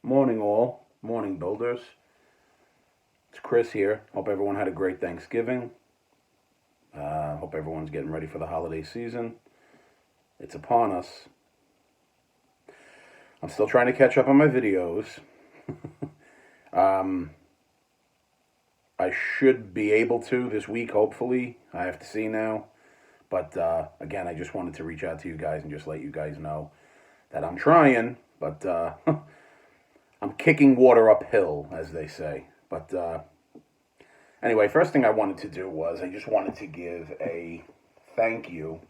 Morning, all. Morning, builders. It's Chris here. Hope everyone had a great Thanksgiving. Hope everyone's getting ready for the holiday season. It's upon us. I'm still trying to catch up on my videos. I should be able to this week, hopefully. I have to see now. But again, I just wanted to reach out to you guys and just let you guys know that I'm trying, but I'm kicking water uphill, as they say. But anyway, first thing I wanted to do was I just wanted to give a thank you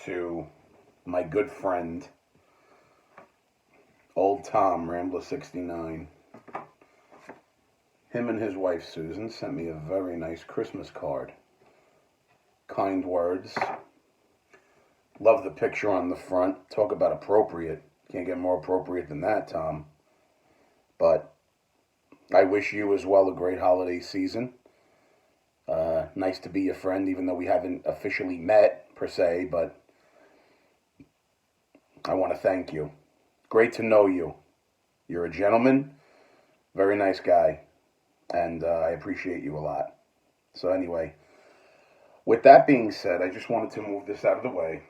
to my good friend, Old Tom, Rambler69. Him and his wife, Susan, sent me a very nice Christmas card. Kind words. Love the picture on the front. Talk about appropriate. Can't get more appropriate than that, Tom. But I wish you as well a great holiday season. Nice to be your friend, even though we haven't officially met, per se, but I want to thank you. Great to know you. You're a gentleman, very nice guy, and I appreciate you a lot. So anyway, with that being said, I just wanted to move this out of the way.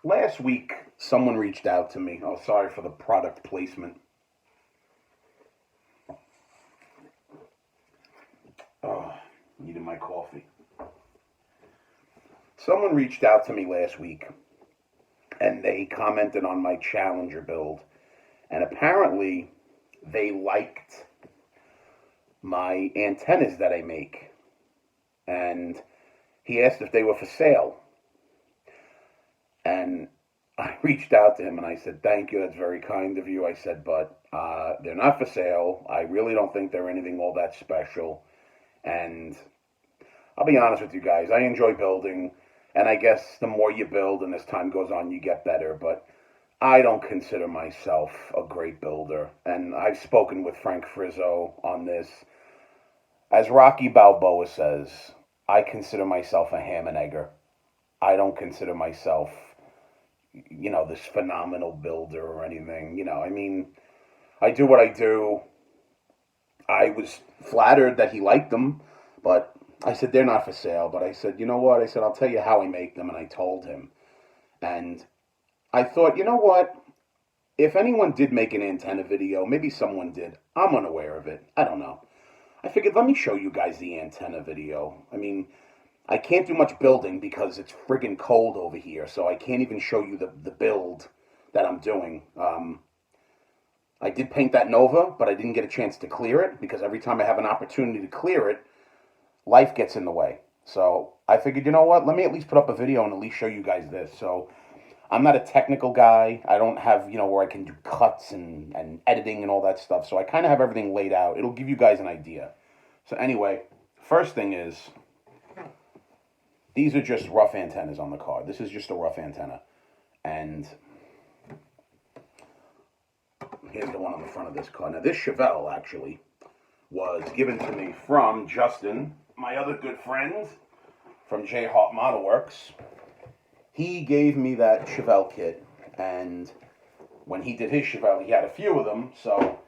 Last week, someone reached out to me. Oh, sorry for the product placement. Oh, needed my coffee. Someone reached out to me last week, and they commented on my Challenger build, and apparently they liked my antennas that I make, and he asked if they were for sale. And I reached out to him and I said, thank you, that's very kind of you. I said, but they're not for sale. I really don't think they're anything all that special. And I'll be honest with you guys, I enjoy building, and I guess the more you build and as time goes on, you get better. But I don't consider myself a great builder. And I've spoken with Frank Frizzo on this. As Rocky Balboa says, I consider myself a ham and egger. I don't consider myself, this phenomenal builder or anything. I mean, I do what I do. I was flattered that he liked them, but I said, they're not for sale. But I said, you know what? I said, I'll tell you how I make them, and I told him. And I thought, you know what? If anyone did make an antenna video, maybe someone did. I'm unaware of it. I don't know. I figured, let me show you guys the antenna video. I mean, I can't do much building because it's friggin' cold over here, so I can't even show you the build that I'm doing. I did paint that Nova, but I didn't get a chance to clear it because every time I have an opportunity to clear it, life gets in the way. So I figured, you know what, let me at least put up a video and at least show you guys this. So I'm not a technical guy. I don't have, where I can do cuts and editing and all that stuff. So I kind of have everything laid out. It'll give you guys an idea. So anyway, first thing is, these are just rough antennas on the card. This is just a rough antenna. And here's the one on the front of this card. Now, this Chevelle, actually, was given to me from Justin, my other good friend from J. Hart Model Works. He gave me that Chevelle kit, and when he did his Chevelle, he had a few of them, so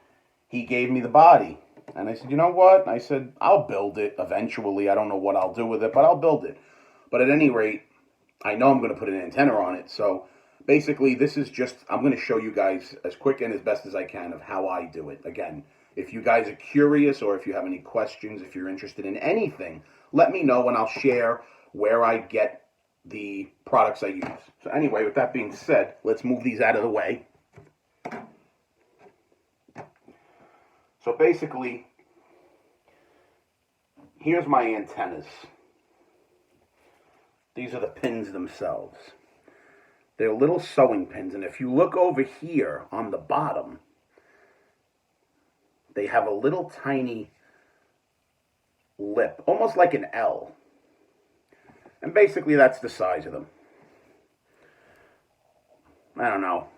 he gave me the body. And I said, you know what? I said, I'll build it eventually. I don't know what I'll do with it, but I'll build it. But at any rate, I know I'm going to put an antenna on it. So basically, this is just, I'm going to show you guys as quick and as best as I can of how I do it. Again, if you guys are curious or if you have any questions, if you're interested in anything, let me know and I'll share where I get the products I use. So anyway, with that being said, let's move these out of the way. So basically, here's my antennas. These are the pins themselves. They're little sewing pins, and if you look over here on the bottom, they have a little tiny lip, almost like an L. And basically that's the size of them. I don't know,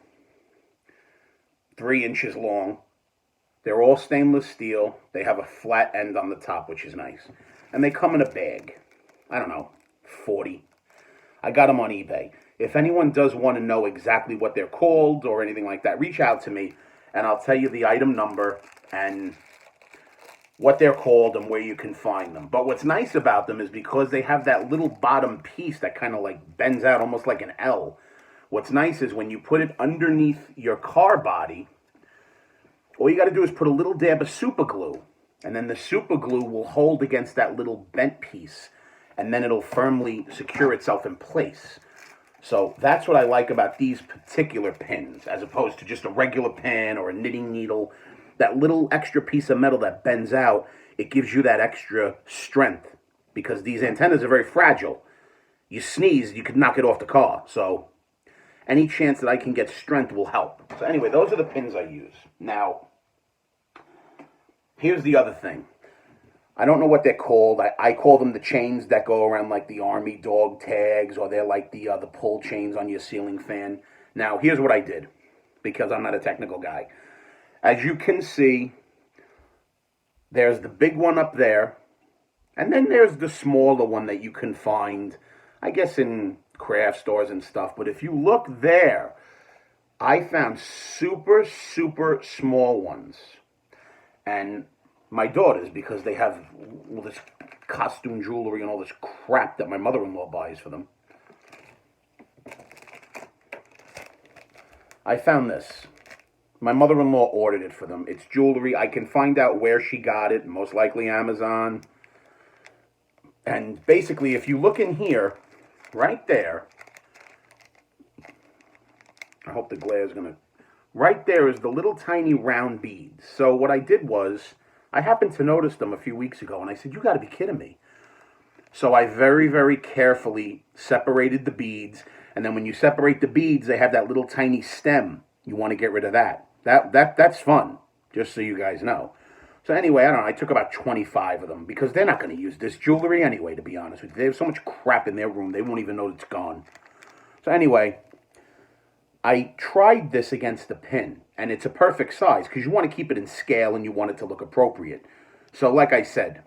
3 inches long. They're all stainless steel. They have a flat end on the top, which is nice. And they come in a bag. I don't know, 40. I got them on eBay. If anyone does want to know exactly what they're called or anything like that, reach out to me and I'll tell you the item number and what they're called and where you can find them. But what's nice about them is because they have that little bottom piece that kind of like bends out almost like an L. What's nice is when you put it underneath your car body, all you got to do is put a little dab of super glue, and then the super glue will hold against that little bent piece, and then it'll firmly secure itself in place. So that's what I like about these particular pins, as opposed to just a regular pin or a knitting needle. That little extra piece of metal that bends out, it gives you that extra strength, because these antennas are very fragile. You sneeze, you could knock it off the car. So any chance that I can get strength will help. So anyway, those are the pins I use. Now, here's the other thing. I don't know what they're called. I call them the chains that go around like the army dog tags, or they're like the pull chains on your ceiling fan. Now, here's what I did, because I'm not a technical guy. As you can see, there's the big one up there, and then there's the smaller one that you can find, I guess, in craft stores and stuff. But if you look there, I found super, super small ones. And my daughters, because they have all this costume jewelry and all this crap that my mother-in-law buys for them, I found this. My mother-in-law ordered it for them. It's jewelry. I can find out where she got it, most likely Amazon. And basically, if you look in here, right there, I hope the glare is going to... Right there is the little tiny round beads. So what I did was, I happened to notice them a few weeks ago, and I said, you got to be kidding me. So I very, very carefully separated the beads, and then when you separate the beads, they have that little tiny stem. You want to get rid of that. That's fun, just so you guys know. So anyway, I don't know, I took about 25 of them, because they're not going to use this jewelry anyway, to be honest with you. They have so much crap in their room, they won't even know it's gone. So anyway, I tried this against the pin, and it's a perfect size, because you want to keep it in scale, and you want it to look appropriate. So like I said,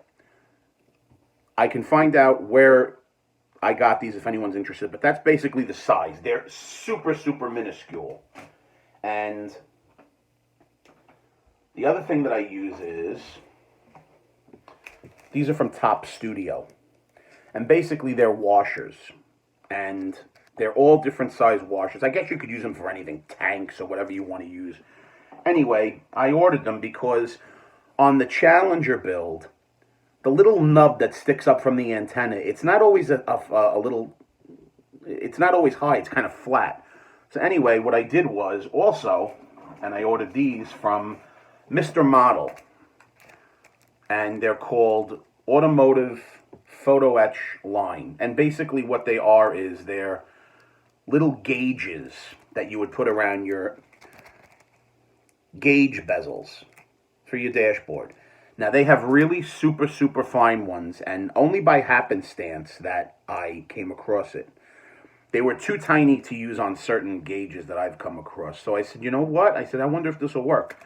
I can find out where I got these if anyone's interested, but that's basically the size. They're super, super minuscule. And the other thing that I use is, these are from Top Studio. And basically they're washers. And they're all different size washers. I guess you could use them for anything, tanks or whatever you want to use. Anyway, I ordered them because on the Challenger build, the little nub that sticks up from the antenna, it's not always it's not always high, it's kind of flat. So anyway, what I did was also, and I ordered these from Mr. Model, and they're called Automotive Photo Etch Line. And basically what they are is they're little gauges that you would put around your gauge bezels for your dashboard. Now they have really super, super fine ones, and only by happenstance that I came across it. They were too tiny to use on certain gauges that I've come across. So I said, you know what? I said, I wonder if this will work.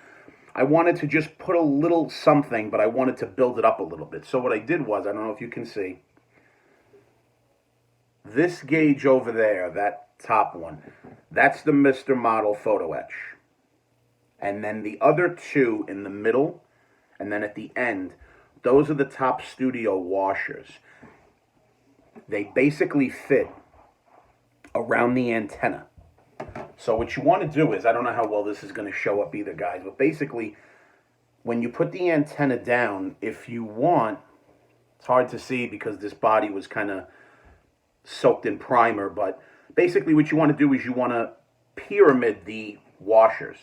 I wanted to just put a little something, but I wanted to build it up a little bit. So what I did was, I don't know if you can see, this gauge over there, that top one, that's the Mr. Model Photo Etch. And then the other two in the middle, and then at the end, those are the Top Studio washers. They basically fit around the antenna. So what you want to do is, I don't know how well this is going to show up either, guys, but basically, when you put the antenna down, if you want, it's hard to see because this body was kind of soaked in primer, but basically what you want to do is you want to pyramid the washers.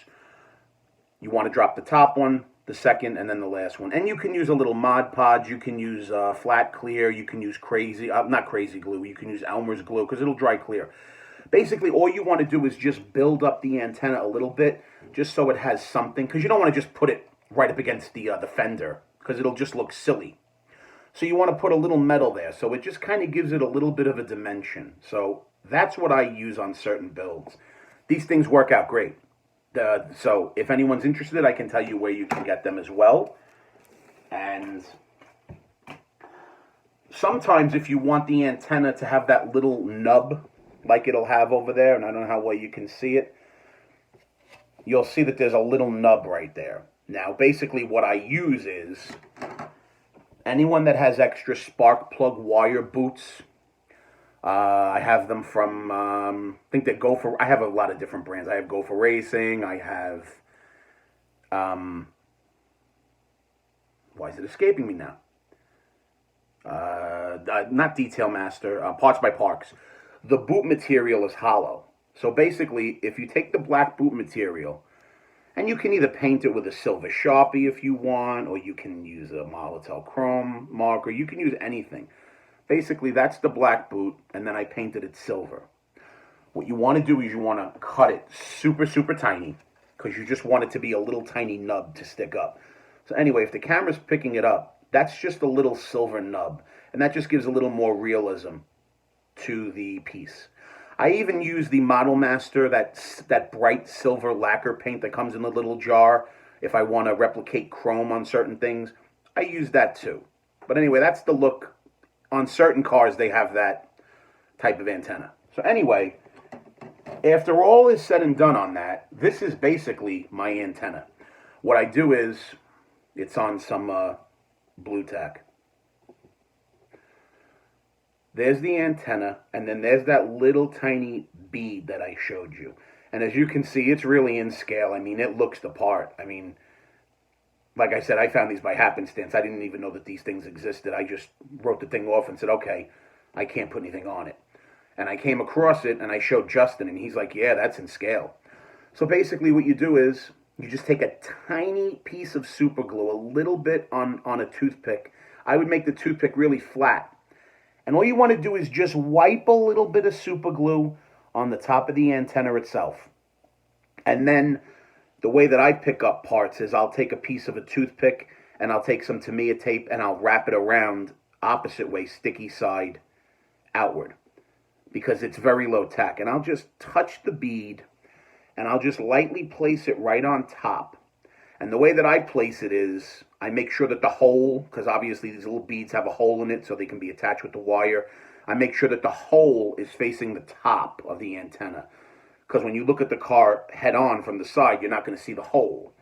You want to drop the top one, the second, and then the last one. And you can use a little Mod Podge, you can use flat clear, you can use not crazy glue, you can use Elmer's glue because it'll dry clear. Basically, all you want to do is just build up the antenna a little bit, just so it has something, because you don't want to just put it right up against the fender, because it'll just look silly. So you want to put a little metal there, so it just kind of gives it a little bit of a dimension. So that's what I use on certain builds. These things work out great. So if anyone's interested, I can tell you where you can get them as well. And sometimes if you want the antenna to have that little nub, like it'll have over there, and I don't know how well you can see it. You'll see that there's a little nub right there. Now, basically what I use is, anyone that has extra spark plug wire boots, I have them from, I think they go for, I have a lot of different brands. I have Go for Racing, I have, why is it escaping me now? Not Detail Master, Parts by Parks. The boot material is hollow. So basically, if you take the black boot material, and you can either paint it with a silver Sharpie if you want, or you can use a Molotow Chrome marker. You can use anything. Basically, that's the black boot, and then I painted it silver. What you want to do is you want to cut it super, super tiny, because you just want it to be a little tiny nub to stick up. So anyway, if the camera's picking it up, that's just a little silver nub, and that just gives a little more realism to the piece. I even use the Model Master, that bright silver lacquer paint that comes in the little jar. If I want to replicate chrome on certain things, I use that too. But anyway, that's the look. On certain cars, they have that type of antenna. So anyway, after all is said and done on that, this is basically my antenna. What I do is, it's on some blue tack. There's the antenna, and then there's that little tiny bead that I showed you. And as you can see, it's really in scale. I mean, it looks the part. I mean, like I said, I found these by happenstance. I didn't even know that these things existed. I just wrote the thing off and said, okay, I can't put anything on it. And I came across it, and I showed Justin, and he's like, yeah, that's in scale. So basically what you do is, you just take a tiny piece of super glue, a little bit on a toothpick. I would make the toothpick really flat. And all you want to do is just wipe a little bit of super glue on the top of the antenna itself. And then the way that I pick up parts is I'll take a piece of a toothpick and I'll take some Tamiya tape and I'll wrap it around opposite way, sticky side outward, because it's very low tack. And I'll just touch the bead and I'll just lightly place it right on top. And the way that I place it is, I make sure that the hole, because obviously these little beads have a hole in it so they can be attached with the wire. I make sure that the hole is facing the top of the antenna. Because when you look at the car head on from the side, you're not going to see the hole.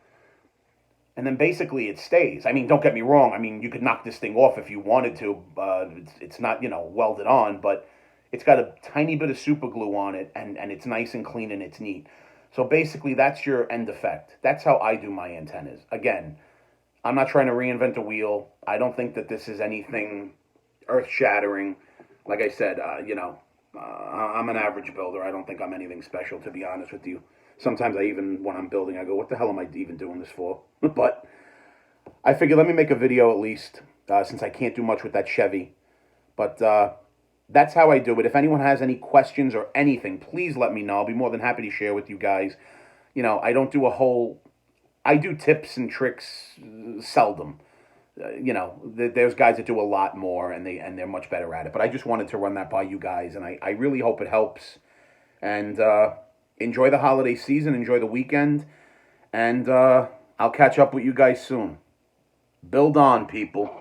And then basically it stays. I mean, don't get me wrong. I mean, you could knock this thing off if you wanted to. It's not, welded on, but it's got a tiny bit of super glue on it, and it's nice and clean and it's neat. So basically, that's your end effect. That's how I do my antennas. Again, I'm not trying to reinvent the wheel. I don't think that this is anything earth-shattering. Like I said, I'm an average builder. I don't think I'm anything special, to be honest with you. Sometimes when I'm building, I go, what the hell am I even doing this for? But I figured, let me make a video at least, since I can't do much with that Chevy. But that's how I do it. If anyone has any questions or anything, please let me know. I'll be more than happy to share with you guys. I don't do I do tips and tricks seldom. There's guys that do a lot more, and they're much better at it. But I just wanted to run that by you guys, and I really hope it helps. And enjoy the holiday season, enjoy the weekend, and I'll catch up with you guys soon. Build on, people.